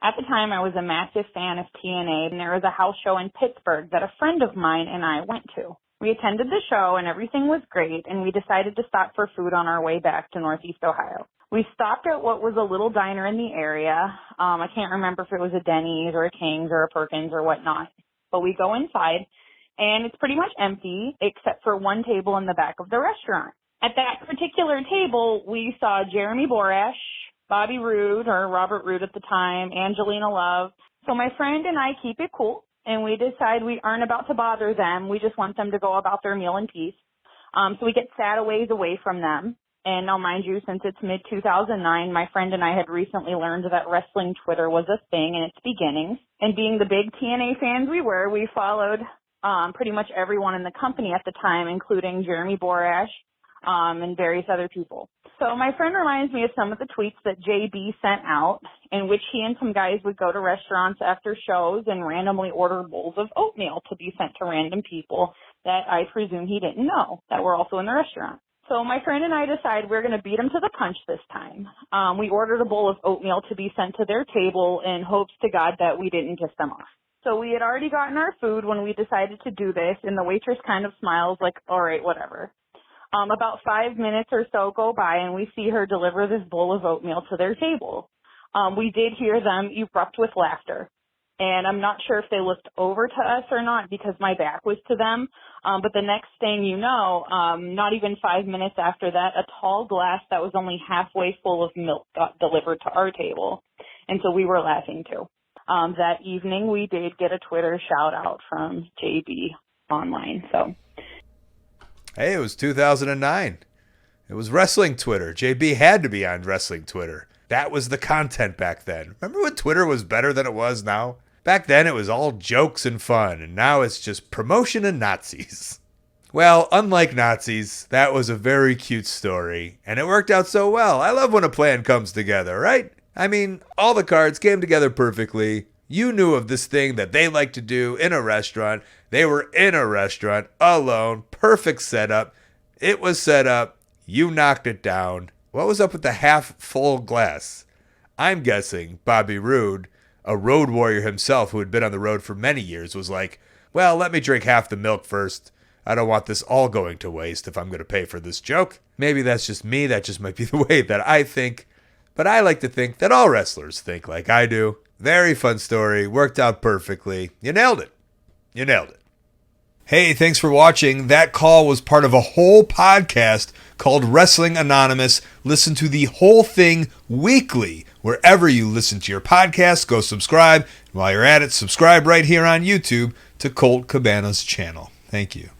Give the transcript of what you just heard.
At the time, I was a massive fan of TNA, and there was a house show in Pittsburgh that a friend of mine and I went to. We attended the show, and everything was great, and we decided to stop for food on our way back to Northeast Ohio. We stopped at what was a little diner in the area. I can't remember if it was a Denny's or a King's or a Perkins or whatnot. But we go inside, and it's pretty much empty except for one table in the back of the restaurant. At that particular table, we saw Jeremy Borash, Bobby Roode, or Robert Roode at the time, Angelina Love. So my friend and I keep it cool, and we decide we aren't about to bother them. We just want them to go about their meal in peace. So we get sat a ways away from them. And now, mind you, since it's mid-2009, my friend and I had recently learned that wrestling Twitter was a thing in its beginnings. And being the big TNA fans we were, we followed pretty much everyone in the company at the time, including Jeremy Borash and various other people. So my friend reminds me of some of the tweets that JB sent out, in which he and some guys would go to restaurants after shows and randomly order bowls of oatmeal to be sent to random people that I presume he didn't know that were also in the restaurant. So my friend and I decide we're going to beat him to the punch this time. We ordered a bowl of oatmeal to be sent to their table in hopes to God that we didn't piss them off. So we had already gotten our food when we decided to do this, and the waitress kind of smiles like, all right, whatever. About 5 minutes or so go by, and we see her deliver this bowl of oatmeal to their table. We did hear them erupt with laughter. And I'm not sure if they looked over to us or not because my back was to them. But the next thing you know, not even 5 minutes after that, a tall glass that was only halfway full of milk got delivered to our table. And so we were laughing too. That evening, we did get a Twitter shout out from JB online. So, hey, it was 2009. It was wrestling Twitter. JB had to be on wrestling Twitter. That was the content back then. Remember when Twitter was better than it was now? Back then, it was all jokes and fun, and now it's just promotion and Nazis. Well, unlike Nazis, that was a very cute story, and it worked out so well. I love when a plan comes together, right? I mean, all the cards came together perfectly. You knew of this thing that they like to do in a restaurant. They were in a restaurant, alone, perfect setup. It was set up. You knocked it down. What was up with the half-full glass? I'm guessing Bobby Roode, a road warrior himself who had been on the road for many years, was like, well, let me drink half the milk first. I don't want this all going to waste if I'm going to pay for this joke. Maybe that's just me. That just might be the way that I think. But I like to think that all wrestlers think like I do. Very fun story. Worked out perfectly. You nailed it. You nailed it. Hey, thanks for watching. That call was part of a whole podcast called Wrestling Anonymous. Listen to the whole thing weekly. Wherever you listen to your podcast, go subscribe. And while you're at it, subscribe right here on YouTube to Colt Cabana's channel. Thank you.